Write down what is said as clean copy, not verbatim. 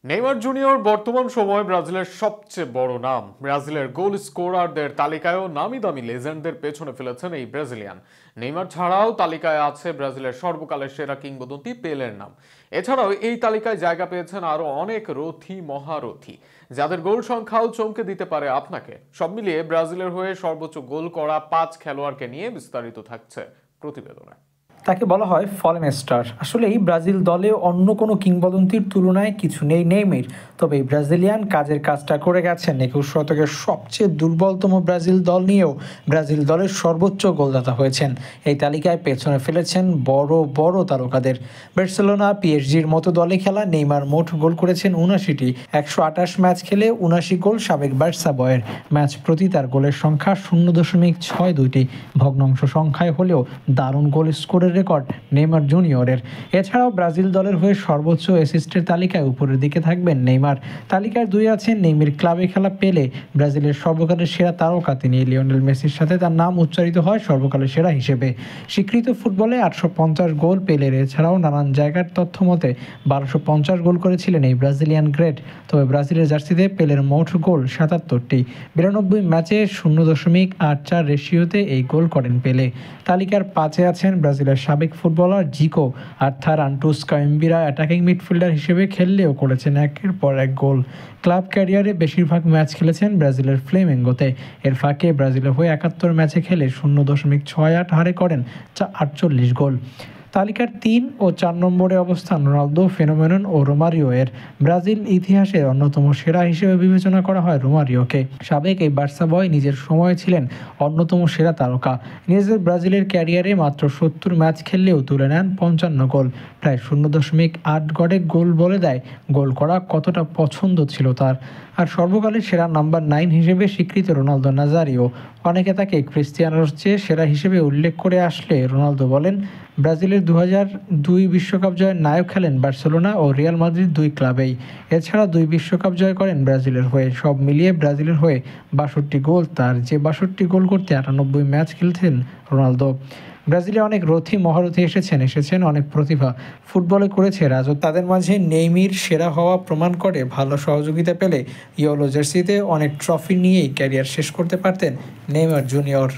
Neymar junior বর্তমান সময়ে ব্রাজিলের সবচেয়ে বড় নাম। ব্রাজিলের গোল স্কোরারদের তালিকায়ও নামি দামি লেজেন্ডদের পেছনে ফেলেছেন এই ব্রাজিলিয়ান। নেইমার ছাড়াও তালিকায় আছে ব্রাজিলের সর্বকালের সেরা কিংবদন্তি পেলের নাম। এছাড়াও এই তালিকায় জায়গা পেয়েছেন আরো অনেক রথী মহারথী, যাদের গোল সংখ্যাও চমকে দিতে পারে আপনাকে। সব মিলিয়ে ব্রাজিলের হয়ে সর্বোচ্চ গোল করা 5 খেলোয়াড়কে নিয়ে বিস্তারিত থাকছে প্রতিবেদনে। তাকে বলা হয় ফলেন স্টার। আসলে এই ব্রাজিল দলে অন্য কোনো কিংবদন্তির তুলনায় কিছু নেই নেইমার। তবে এই ব্রাজিলিয়ান কাজের কাজটা করে গেছেন 21 শতকের সবচেয়ে দুর্বলতম ব্রাজিল দল নিয়েও ব্রাজিল দলের সর্বোচ্চ গোলদাতা হয়েছেন। এই তালিকায় পেছনে ফেলেছেন বড় বড় তারকাদের। বার্সেলোনা, পিএসজির মতো দলে খেলা নেইমার মোট গোল করেছেন 79টি। 128 ম্যাচ খেলে 79 গোল সাবেক বার্সা বয়ের। ম্যাচ প্রতি তার গোলের সংখ্যা 0.62টি। ভগ্নাংশ সংখ্যায় হলেও দারুণ গোল স্কোরের রেকর্ড নেইমার জুনিয়রের। এছাড়াও ব্রাজিল দলের হয়ে সর্বোচ্চ অ্যাসিস্টের তালিকায় উপরের দিকে থাকবেন নেইমার। তালিকার 2 আছেন নেইমার ক্লাবে খেলা পেলে। ব্রাজিলের সর্বকালের সেরা তারকা তিনি। লিওনেল মেসির সাথে তার নাম উচ্চারিত হয় সর্বকালের সেরা হিসেবে। স্বীকৃত ফুটবলে 850 গোল পেলের। এছাড়াও নানান জায়গার তথ্য মতে 1250 গোল করেছিলেন এই ব্রাজিলিয়ান গ্রেট। তবে ব্রাজিলের জার্সিতে পেলের মোট গোল 77টি। 92 ম্যাচে 0.84 রেশিওতে এই গোল করেন পেলে। তালিকার 5-এ আছেন ব্রাজিলের সাবেক ফুটবলার জিকো। আর্থার আন্টুস কাইম্বিরা অ্যাটাকিং মিডফিল্ডার হিসেবে খেললেও করেছেন একের পর এক গোল। ক্লাব ক্যারিয়ারে বেশিরভাগ ম্যাচ খেলেছেন ব্রাজিলের ফ্লেমেঙ্গোতে। এর ফাঁকে ব্রাজিলের হয়ে 71 ম্যাচে খেলে 0.68 হারে করেন 48 গোল। তালিকার 3 ও 4 নম্বরে অবস্থান রোনালদো, ফেনোমেনন ও রোমারিও এর। ব্রাজিল ইতিহাসের অন্যতম সেরা হিসেবে বিবেচনা করা হয় রোমারিওকে। সাবেক এই বার্সা বয় নিজের সময়ে ছিলেন অন্যতম সেরা তারকা। নিজের ব্রাজিলের ক্যারিয়ারে মাত্র 70 ম্যাচ খেললেও তুলে নেন 55 গোল। প্রায় 0.8 গড়ে গোল বলে দেয় গোল করা কতটা পছন্দ ছিল তার। আর সর্বকালের সেরা নাম্বার 9 হিসেবে স্বীকৃত রোনালদো নাজারিও। অনেকে তাকে ক্রিস্টিয়ানোর চেয়ে সেরা হিসেবে উল্লেখ করে আসলে রোনালদো বলেন, ব্রাজিলের 2002 বিশ্বকাপ জয়ের নায়ক খেলেন বার্সেলোনা ও রিয়াল মাদ্রিদ 2 ক্লাবেই। এছাড়া 2 বিশ্বকাপ জয় করেন ব্রাজিলের হয়ে। সব মিলিয়ে ব্রাজিলের হয়ে 62 গোল তার, যে 62 গোল করতে 98 ম্যাচ খেলছেন রোনালদো। ব্রাজিলে অনেক রথী মহারথী এসেছেন অনেক প্রতিভা। ফুটবলে করেছে রাজত্ব। তাদের মাঝে নেইমার সেরা হওয়া প্রমাণ করে ভালো সহযোগিতা পেলে ইয়েলো জার্সিতে অনেক ট্রফি নিয়েই ক্যারিয়ার শেষ করতে পারতেন নেইমার জুনিয়র।